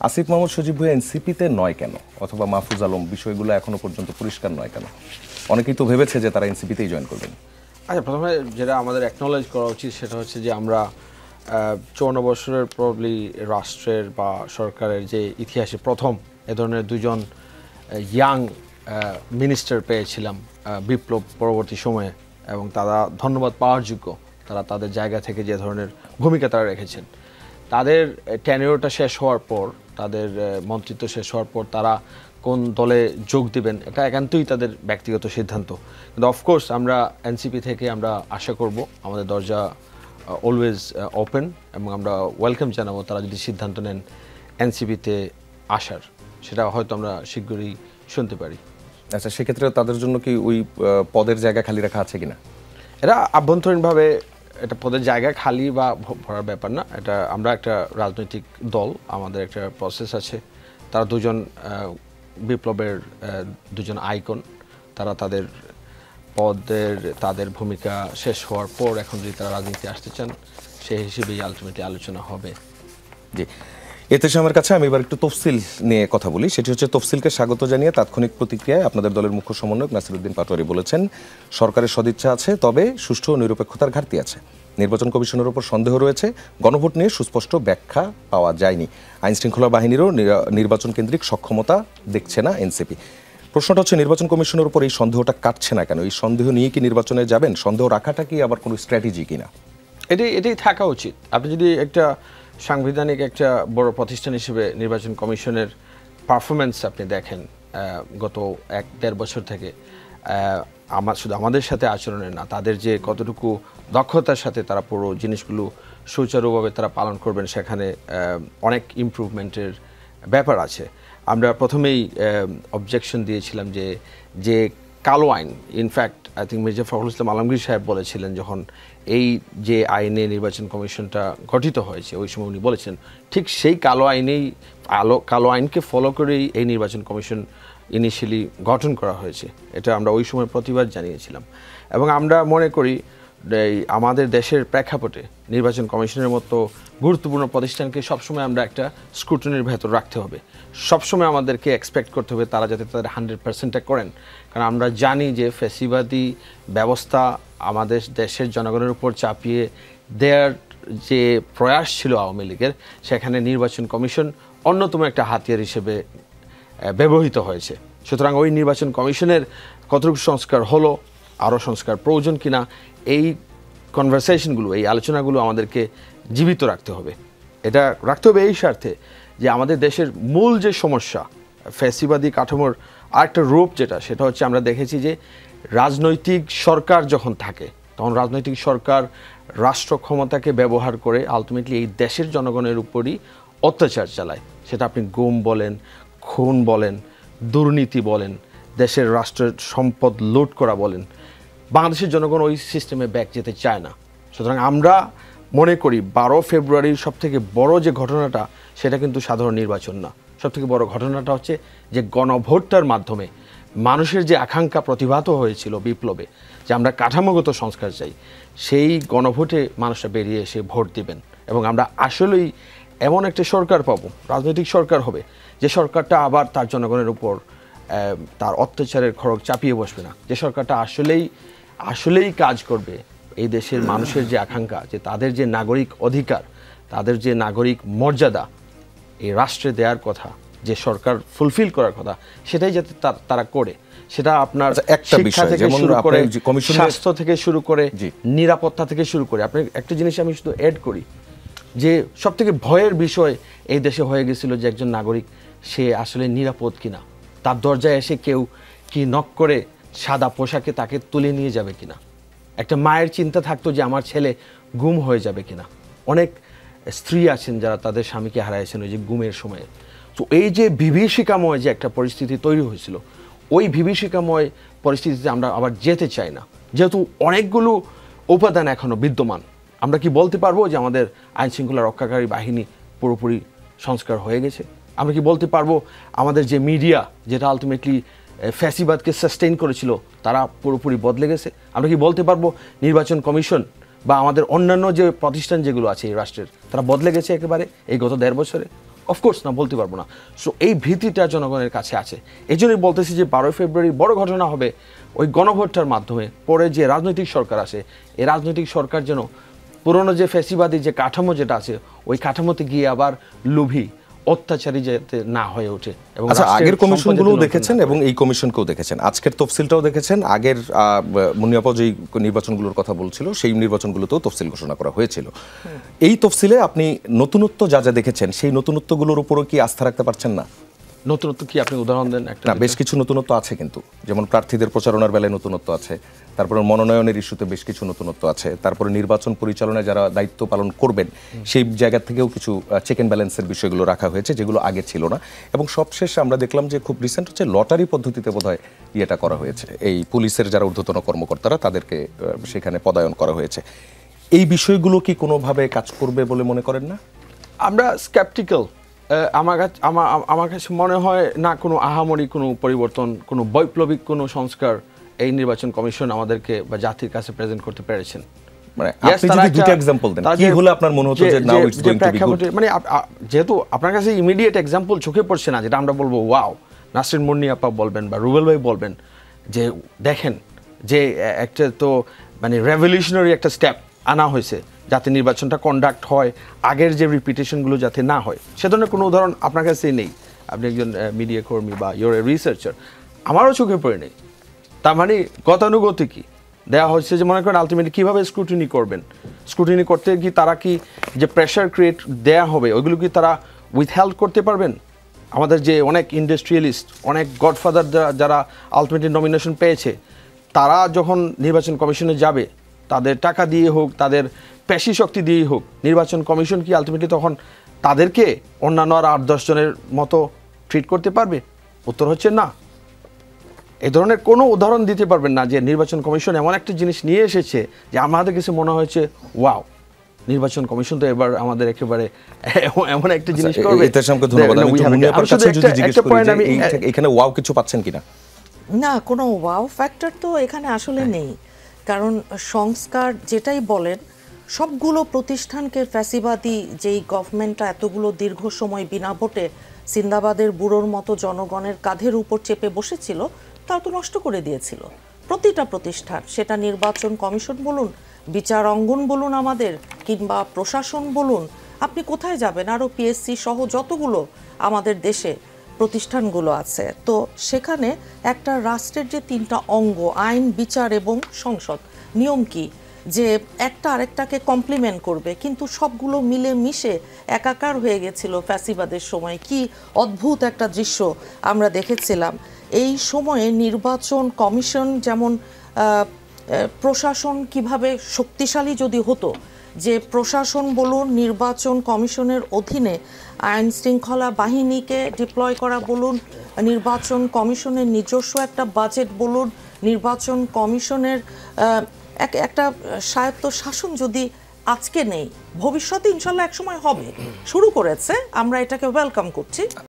আসিফ মাহমুদ সজীব ভুঁইয়া এনসিপিতে নয় কেন, অথবা মাহফুজ আলম, বিষয়গুলো এখনো পর্যন্ত পরিষ্কার নয় কেন? অনেকেই তো ভেবেছে যে তারা এনসিপিতেই জয়েন করবেন। আচ্ছা, প্রথমে যেটা আমাদের অ্যাকনোলেজ করা উচিত সেটা হচ্ছে যে আমরা ৫৪ বছরের প্রবলি রাষ্ট্রের বা সরকারের যে ইতিহাসে প্রথম এ ধরনের দুজন ইয়াং মিনিস্টার পেয়েছিলাম বিপ্লব পরবর্তী সময়ে, এবং তারা ধন্যবাদ পাওয়ার যোগ্য। তারা তাদের জায়গা থেকে যে ধরনের ভূমিকা তারা রেখেছেন, তাদের টেনিওরটা শেষ হওয়ার পর, তাদের মন্ত্রিত্ব শেষ হওয়ার পর তারা কোন দলে যোগ দিবেন এটা একান্তই তাদের ব্যক্তিগত সিদ্ধান্ত। কিন্তু অফকোর্স আমরা এনসিপি থেকে আমরা আশা করব, আমাদের দরজা অলওয়েজ ওপেন, এবং আমরা ওয়েলকাম জানাবো তারা যদি সিদ্ধান্ত নেন এনসিপিতে আসার, সেটা হয়তো আমরা শীঘ্রই শুনতে পারি। আচ্ছা, সেক্ষেত্রে তাদের জন্য কি ওই পদের জায়গা খালি রাখা আছে কিনা? এটা আভ্যন্তরীণভাবে এটা পদের জায়গা খালি বা ভরার ব্যাপার না। এটা আমরা একটা রাজনৈতিক দল, আমাদের একটা প্রসেস আছে। তারা দুজন বিপ্লবের দুজন আইকন, তারা তাদের পদের তাদের ভূমিকা শেষ হওয়ার পর এখন যদি তারা রাজনীতি আসতে চান, সেই হিসেবেই আলটিমেটলি আলোচনা হবে। জি, এতে আমার কাছে আমি এবার একটু তফসিল নিয়ে কথা বলি। সেটি হচ্ছে, তফসিলকে স্বাগত জানিয়ে তাৎক্ষণিক প্রতিক্রিয়ায় আপনাদের দলের মুখ্য সমন্বয়ক নাসিরউদ্দিন পাটোয়ারি বলেছেন, সরকারের সদিচ্ছা আছে, তবে সুষ্ঠু ও নিরপেক্ষতার ঘাটতি আছে। নির্বাচন কমিশনের উপর সন্দেহ রয়েছে, গণভোট নিয়ে সুস্পষ্ট ব্যাখ্যা পাওয়া যায়নি। আইনশৃঙ্খলা বাহিনীরও নির্বাচন কেন্দ্রিক সক্ষমতা দেখছে না এনসিপি। প্রশ্নটা হচ্ছে, নির্বাচন কমিশনের উপর এই সন্দেহটা কাটছে না কেন? এই সন্দেহ নিয়ে কি নির্বাচনে যাবেন? সন্দেহ রাখাটা কি আবার কোনো স্ট্র্যাটেজি কিনা? এটাই থাকা উচিত। আপনি যদি একটা সাংবিধানিক একটা বড় প্রতিষ্ঠান হিসেবে নির্বাচন কমিশনের পারফরমেন্স আপনি দেখেন গত ১-১.৫ বছর থেকে, শুধু আমাদের সাথে আচরণের না, তাদের যে কতটুকু দক্ষতার সাথে তারা পুরো জিনিসগুলো সুচারুভাবে তারা পালন করবেন, সেখানে অনেক ইমপ্রুভমেন্টের ব্যাপার আছে। আমরা প্রথমেই অবজেকশন দিয়েছিলাম যে কালো আইন, in fact I think Mirza Fakhrul Islam Alamgir সাহেব বলেছিলেন, যখন এই যে আইনে নির্বাচন কমিশনটা গঠিত হয়েছে, ওই সময় উনি বলেছেন ঠিক সেই কালো আইনকে ফলো করেই এই নির্বাচন কমিশন ইনিশিয়ালি গঠন করা হয়েছে। এটা আমরা ওই সময় প্রতিবাদ জানিয়েছিলাম, এবং আমরা মনে করি আমাদের দেশের প্রেক্ষাপটে নির্বাচন কমিশনের মতো গুরুত্বপূর্ণ প্রতিষ্ঠানকে সবসময় আমরা একটা স্ক্রুটিনির ভেতর রাখতে হবে। সবসময় আমাদেরকে এক্সপেক্ট করতে হবে তারা যাতে তাদের 100%টা করেন, কারণ আমরা জানি যে ফ্যাসিবাদী ব্যবস্থা আমাদের দেশের জনগণের উপর চাপিয়ে দেওয়ার যে প্রয়াস ছিল আওয়ামী লীগের, সেখানে নির্বাচন কমিশন অন্যতম একটা হাতিয়ার হিসেবে ব্যবহৃত হয়েছে। সুতরাং ওই নির্বাচন কমিশনের কতটুকু সংস্কার হলো, আরও সংস্কার প্রয়োজন কিনা, এই কনভারসেশনগুলো, এই আলোচনাগুলো আমাদেরকে জীবিত রাখতে হবে। এটা রাখতে হবে এই স্বার্থে যে আমাদের দেশের মূল যে সমস্যা, ফ্যাসিবাদী কাঠামোর আরেকটা রূপ সেটা হচ্ছে, আমরা দেখেছি যে রাজনৈতিক সরকার যখন থাকে, তখন রাজনৈতিক সরকার রাষ্ট্র ক্ষমতাকে ব্যবহার করে আলটিমেটলি এই দেশের জনগণের উপরই অত্যাচার চালায়। সেটা আপনি গুম বলেন, খুন বলেন, দুর্নীতি বলেন, দেশের রাষ্ট্রের সম্পদ লুট করা বলেন। বাংলাদেশের জনগণ ওই সিস্টেমে ব্যাক যেতে চায় না। সুতরাং আমরা মনে করি 12 ফেব্রুয়ারির সবথেকে বড় যে ঘটনাটা, সেটা কিন্তু সাধারণ নির্বাচন না। সবথেকে বড় ঘটনাটা হচ্ছে যে গণভোটটার মাধ্যমে মানুষের যে আকাঙ্ক্ষা প্রতিভাত হয়েছিল বিপ্লবে, যে আমরা কাঠামোগত সংস্কার চাই, সেই গণভোটে মানুষরা বেরিয়ে এসে ভোট দিবেন, এবং আমরা আসলেই এমন একটা সরকার পাবো, রাজনৈতিক সরকার হবে, যে সরকারটা আবার তার জনগণের উপর তার অত্যাচারের খড়গ চাপিয়ে বসবে না, যে সরকারটা আসলেই কাজ করবে এই দেশের মানুষের যে আকাঙ্ক্ষা, যে তাদের যে নাগরিক অধিকার, তাদের যে নাগরিক মর্যাদা এই রাষ্ট্রে দেওয়ার কথা, যে সরকার ফুলফিল করার কথা, সেটাই যাতে তারা করে। সেটা আপনার শিক্ষা থেকে শুরু করে, স্বাস্থ্য থেকে শুরু করে, নিরাপত্তা থেকে শুরু করে। আপনি একটা জিনিস আমি শুধু অ্যাড করি, যে সবথেকে ভয়ের বিষয় এই দেশে হয়ে গেছিল যে একজন নাগরিক সে আসলে নিরাপদ কিনা, তার দরজায় এসে কেউ কি নক করে সাদা পোশাকে তাকে তুলে নিয়ে যাবে কিনা। একটা মায়ের চিন্তা থাকতো যে আমার ছেলে গুম হয়ে যাবে কিনা। অনেক স্ত্রী আছেন যারা তাদের স্বামীকে হারাইছেন ওই যে গুমের সময়ে। তো এই যে বিভীষিকাময় যে একটা পরিস্থিতি তৈরি হয়েছিল, ওই বিভীষিকাময় পরিস্থিতিতে আমরা আবার যেতে চাই না। যেহেতু অনেকগুলো উপাদান এখনও বিদ্যমান, আমরা কি বলতে পারবো যে আমাদের আইনশৃঙ্খলা রক্ষাকারী বাহিনী পুরোপুরি সংস্কার হয়ে গেছে? আমরা কি বলতে পারবো আমাদের যে মিডিয়া, যেটা আলটিমেটলি ফ্যাসিবাদকে সাস্টেইন করেছিল, তারা পুরোপুরি বদলে গেছে? আমরা কি বলতে পারবো নির্বাচন কমিশন বা আমাদের অন্যান্য যে প্রতিষ্ঠান যেগুলো আছে এই রাষ্ট্রের, তারা বদলে গেছে একেবারে এই গত 1.5 বছরে? অফকোর্স না, বলতে পারবো না। সো এই ভীতিটা জনগণের কাছে আছে। এই জন্যই বলতেছি যে 12 ফেব্রুয়ারি বড় ঘটনা হবে ওই গণভোটটার মাধ্যমে। পরে যে রাজনৈতিক সরকার আসে, এই রাজনৈতিক সরকার যেন পুরনো যে ফ্যাসিবাদী যে কাঠামো যেটা আছে ওই কাঠামোতে গিয়ে আবার লোভী অত্যাচারী যাতে না হয়ে ওঠে। এবং আচ্ছা, আগের কমিশনগুলোও দেখেছেন এবং এই কমিশনকেও দেখেছেন, আজকের তফসিলটাও দেখেছেন। আগের মুনিয়াপা যেই নির্বাচনগুলোর কথা বলছিল সেই নির্বাচনগুলোতেও তফসিল ঘোষণা করা হয়েছিল। এই তফসিলে আপনি নতুনত্ব যা যা দেখেছেন সেই নতুনত্বগুলোর উপরও কি আস্থা রাখতে পারছেন না? নতুনত্ব কি আপনি উদাহরণ দেন একটা? না, বেশ কিছু নতুনত্ব আছে কিন্তু, যেমন প্রার্থীদের প্রচারণার বেলায় নতুনত্ব আছে, তারপরে মনোনয়নের ইস্যুতে বেশ কিছু নতুনত্ব আছে, তারপরে নির্বাচন পরিচালনায় যারা দায়িত্ব পালন করবেন সেই জায়গা থেকেও কিছু চেক অ্যান্ড ব্যালেন্সের বিষয়গুলো রাখা হয়েছে যেগুলো আগে ছিল না। এবং সবশেষে আমরা দেখলাম যে খুব রিসেন্ট হচ্ছে লটারি পদ্ধতিতে বোধহয় ইয়েটা করা হয়েছে, এই পুলিশের যারা ঊর্ধ্বতন কর্মকর্তারা তাদেরকে সেখানে পদায়ন করা হয়েছে। এই বিষয়গুলো কি কোনোভাবে কাজ করবে বলে মনে করেন না? আমরা স্ক্যাপটিক্যাল। আমার কাছে মনে হয় না কোনো আহামরি কোনো পরিবর্তন, কোনো বৈপ্লবিক কোনো সংস্কার এই নির্বাচন কমিশন আমাদেরকে বা জাতির কাছে প্রেজেন্ট করতে পেরেছেন। মানে আপনি যদি দুটো এক্সাম্পল দেন, কি হলে আপনার মনে হতো যে now it's going to be good? মানে যেহেতু আপনার কাছে ইমিডিয়েট এক্সাম্পল চোখে পড়ছে না, যেটা আমরা বলবো ওয়াও, নাসরিন মুন্নি আপা বলবেন বা রুবেল ভাই বলবেন যে দেখেন যে একটা তো মানে রেভলিউশনারি একটা স্টেপ আনা হয়েছে যাতে নির্বাচনটা কন্ডাক্ট হয়, আগের যে রিপিটেশনগুলো যাতে না হয়, সে ধরনের কোনো উদাহরণ আপনার কাছেই নেই। আপনি একজন মিডিয়া কর্মী বা ইউর এ রিসার্চার, আমারও চোখে পড়ে নেই। তার মানে গতানুগতিক কি দেওয়া হচ্ছে যে মনে করেন আলটিমেটলি কীভাবে স্ক্রুটিনি করবেন, স্ক্রুটিনি করতে কি তারা কি যে প্রেশার ক্রিয়েট দেয়া হবে ওইগুলো কি তারা উইথহেল্ড করতে পারবেন? আমাদের যে অনেক ইন্ডাস্ট্রিয়ালিস্ট, অনেক গডফাদার যারা আলটিমেটলি নমিনেশন পেয়েছে, তারা যখন নির্বাচন কমিশনে যাবে তাদের টাকা দিয়ে হোক, তাদের পেশি শক্তি দিয়েই হোক, নির্বাচন কমিশন কি আলটিমেটলি তখন তাদেরকে অন্যান্য আর 8-10 জনের মতো ট্রিট করতে পারবে? উত্তর হচ্ছে না। এই ধরনের কোনো উদাহরণ দিতে পারবেন না যে নির্বাচন কমিশন এমন একটা জিনিস নিয়ে এসেছে যে আমাদের কাছে মনে হয়েছে ওয়াও, নির্বাচন কমিশন তো এবার আমাদের একেবারে এমন একটা জিনিস করবে। ইতিহাসকে ধন্যবাদ। আমি মুনিয়াপার কাছে যদি জিজ্ঞেস করি যে এখানে ওয়াও কিছু পাচ্ছেন কিনা? না, কোনো ওয়াও ফ্যাক্টর তো এখানে আসলে নেই। কারণ সংস্কার যেটাই বলেন, সবগুলো প্রতিষ্ঠানকে ফ্যাসিবাদী যেই গভর্নমেন্টটা এতগুলো দীর্ঘ সময় বিনা ভোটে সিন্দাবাদের বুড়োর মতো জনগণের কাঁধের উপর চেপে বসেছিল, তা তো নষ্ট করে দিয়েছিল। প্রতিটা প্রতিষ্ঠান, সেটা নির্বাচন কমিশন বলুন, বিচার অঙ্গন বলুন আমাদের, কিংবা প্রশাসন বলুন, আপনি কোথায় যাবেন, আরও পিএসসি সহ যতগুলো আমাদের দেশে প্রতিষ্ঠানগুলো আছে, তো সেখানে একটা রাষ্ট্রের যে 3টা অঙ্গ, আইন, বিচার এবং সংসদ, নিয়ম কি যে একটা আরেকটাকে কমপ্লিমেন্ট করবে, কিন্তু সবগুলো মিলে মিশে একাকার হয়ে গেছিল ফ্যাসিবাদের সময়। কি অদ্ভুত একটা দৃশ্য আমরা দেখেছিলাম। এই সময়ে নির্বাচন কমিশন যেমন প্রশাসন কিভাবে শক্তিশালী যদি হতো, যে প্রশাসন বলুন, নির্বাচন কমিশনের অধীনে আইন শৃঙ্খলা বাহিনীকে ডিপ্লয় করা বলুন, নির্বাচন কমিশনের নিজস্ব একটা বাজেট বলুন, নির্বাচন কমিশনের একটা স্বায়ত্ত শাসন যদি আজকে নেই, ভবিষ্যতে ইনশাল্লাহ একসময় হবে, শুরু করেছে, আমরা এটাকে ওয়েলকাম করছি।